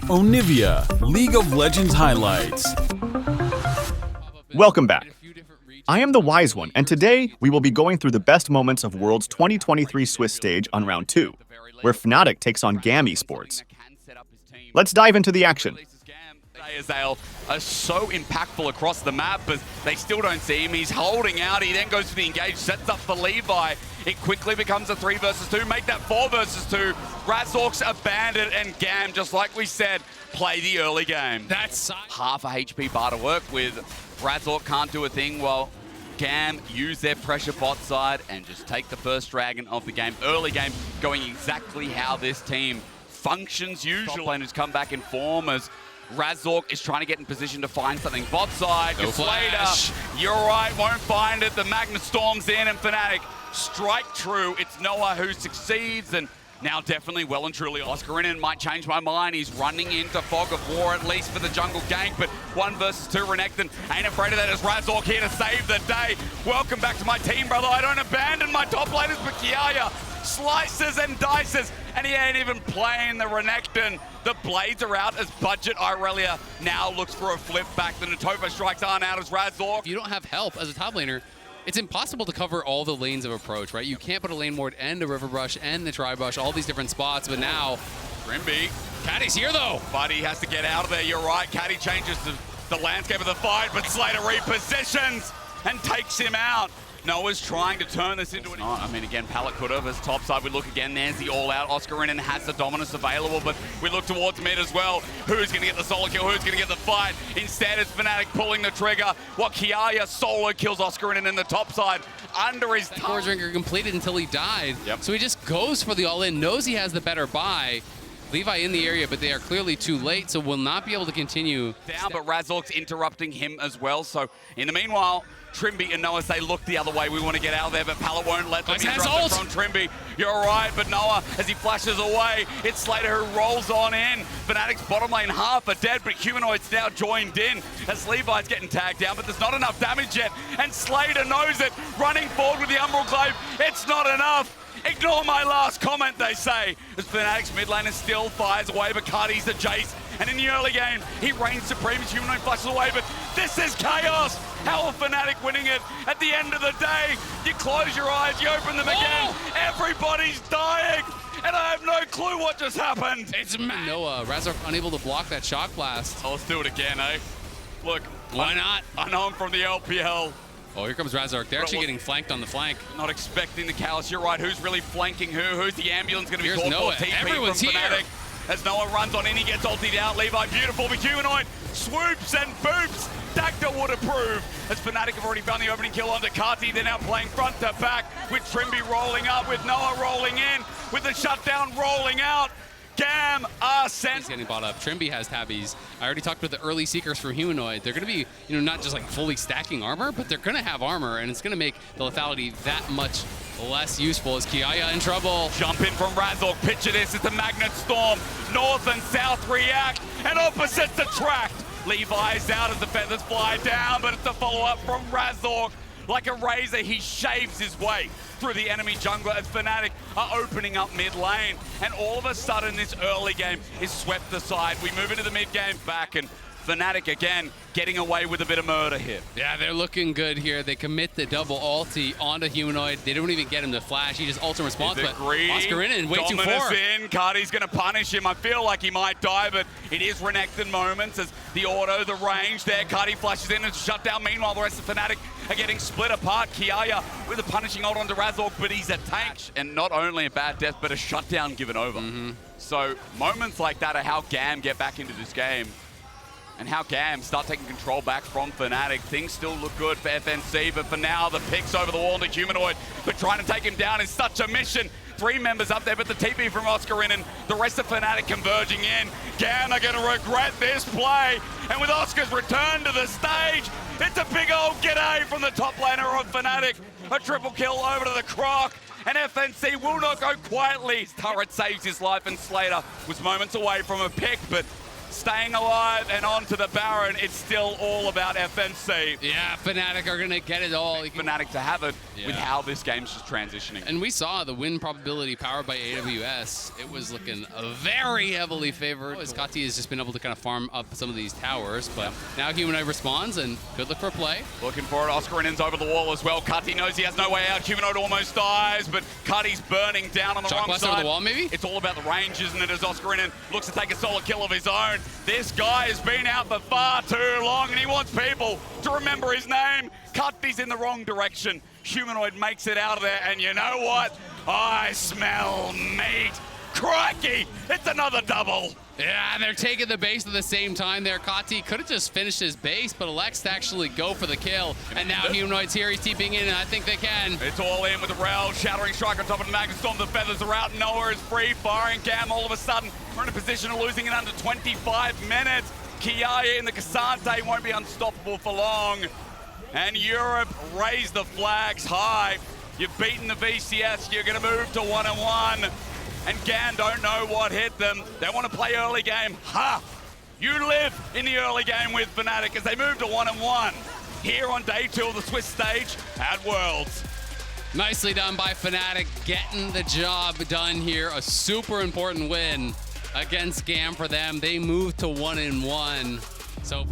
Onivia, League of Legends highlights. Welcome back. I am the Wise One, and today we will be going through the best moments of World's 2023 Swiss stage on round 2, where Fnatic takes on GAM Esports. Let's dive into the action. They are so impactful across the map, but they still don't see him. He's holding out. He then goes for the engage, sets up for Levi. It quickly becomes a 3 versus 2. Make that 4 versus 2. Razork's a bandit, and GAM, just like we said, play the early game. That's half a HP bar to work with. Razork can't do a thing. Well, GAM use their pressure bot side and just take the first dragon of the game. Early game going exactly how this team functions usually. Top laners come back in form as Razork is trying to get in position to find something. Bot side, no Slater, you're right, won't find it. The Magnet storms in and Fnatic strike true. It's Noah who succeeds, and now definitely well and truly Oscarinin might change my mind. He's running into Fog of War at least for the jungle gank, but 1 versus 2 Renekton ain't afraid of that as Razork here to save the day. Welcome back to my team, brother. I don't abandon my top laners, but Kiaya slices and dices, and he ain't even playing the Renekton. The blades are out as Budget Irelia now looks for a flip back. The Natofa strikes aren't out as Razork. If you don't have help as a top laner, it's impossible to cover all the lanes of approach, right? You can't put a lane ward and a river brush and the tri brush, all these different spots, but now Grimby. Caddy's here though. But he has to get out of there, you're right. Caddy changes the landscape of the fight, but Slater repositions and takes him out. Noah's trying to turn this into an... I mean, again, Pallet could have. As top side, we look again. There's the all-out. Oscarinin has the dominance available, but we look towards mid as well. Who's going to get the solo kill? Who's going to get the fight? Instead, it's Fnatic pulling the trigger. What Kiaya solo kills Oscarinin in the top side under his tongue. Core drinker completed until he died. Yep. So he just goes for the all-in, knows he has the better buy. Levi in the area, but they are clearly too late, so will not be able to continue. Down, but Razork's interrupting him as well. So in the meanwhile, Trimby and Noah say, look the other way, we want to get out of there, but Pallet won't let them interrupt from Trimby. You're right, but Noah, as he flashes away, it's Slater who rolls on in. Fnatic's bottom lane half are dead, but Humanoid's now joined in as Levi's getting tagged down, but there's not enough damage yet, and Slater knows it, running forward with the Umbral Glaive. It's not enough. Ignore my last comment, they say, as Fnatic's mid laner still fires away, but Cardi's the Jace, and in the early game, he reigns supreme as Humanoid flashes away, but this is chaos! How are Fnatic winning it? At the end of the day, you close your eyes, you open them again, everybody's dying, and I have no clue what just happened! It's Noah, Razork unable to block that shock blast. Oh, let's do it again, eh? Look, why not? I know I'm from the LPL. Oh, here comes Razork. They're actually getting flanked on the flank. Not expecting the Callus. You're right. Who's really flanking who? Who's the ambulance going to be called Noah. for? TP Everyone's from here. Fnatic. As Noah runs on in, he gets ultied out. Levi, beautiful. The Humanoid swoops and boops. Dagda would approve. As Fnatic have already found the opening kill onto Kati. They're now playing front to back with Trimby rolling up, with Noah rolling in, with the shutdown rolling out. GAM are sent. He's getting bought up. Trimby has tabbies. I already talked with the early seekers for Humanoid. They're going to be, not just like fully stacking armor, but they're going to have armor, and it's going to make the lethality that much less useful. Is Kiaya in trouble? Jump in from Razork. Picture this. It's a Magnet Storm. North and South react, and opposites attract. Levi's out as the feathers fly down, but it's a follow-up from Razork. Like a razor, he shaves his way through the enemy jungler as Fnatic are opening up mid lane. And all of a sudden, this early game is swept aside. We move into the mid game back, and Fnatic again getting away with a bit of murder here. Yeah, they're looking good here. They commit the double ulti onto Humanoid. They don't even get him to flash. He just ultimate response, but Oscarinin way too far. In. Cardi's going to punish him. I feel like he might die, but it is Renekton moments as the auto, the range there. Cardi flashes in and shut down. Meanwhile, the rest of Fnatic are getting split apart. Kiaya with a punishing hold onto Razork, but he's a tank. And not only a bad death, but a shutdown given over. So moments like that are how GAM get back into this game, and how GAM start taking control back from Fnatic. Things still look good for FNC, but for now, the picks over the wall into Humanoid, but trying to take him down is such a mission. 3 members up there, but the TP from Oscarinin, the rest of Fnatic converging in. GAM are going to regret this play, and with Oscar's return to the stage, it's a big old g'day from the top laner of Fnatic. A triple kill over to the Croc, and FNC will not go quietly. His turret saves his life, and Slater was moments away from a pick, but staying alive and on to the Baron. It's still all about FNC. Yeah, Fnatic are going to get it all. Fnatic to have it with how this game's just transitioning. And we saw the win probability powered by AWS. It was looking very heavily favored. As Kati has just been able to kind of farm up some of these towers, but now Humanoid responds and could look for a play. Looking for it. Oskarinen's over the wall as well. Kati knows he has no way out. Humanoid almost dies, but Kati's burning down on the wrong Blast side. over the wall, maybe? It's all about the range, isn't it, as Oskarinen looks to take a solo kill of his own. This guy has been out for far too long, and he wants people to remember his name. Kati's in the wrong direction. Humanoid makes it out of there, and you know what? I smell meat. Crikey, it's another double. Yeah, and they're taking the base at the same time there. Kati could have just finished his base, but elects to actually go for the kill. And now Humanoid's here, he's TPing in, and I think they can. It's all in with the Rel, Shattering Strike on top of the Magnustorm. The feathers are out, Noah is free, firing GAM all of a sudden. We're in a position of losing in under 25 minutes. Kiaya and the Cassante won't be unstoppable for long. And Europe raise the flags high. You've beaten the VCS, you're gonna move to 1-1. And GAM don't know what hit them. They want to play early game. Ha! You live in the early game with Fnatic as they move to 1-1 here on day 2 of the Swiss stage at Worlds. Nicely done by Fnatic, getting the job done here. A super important win against GAM for them. They move to 1-1. So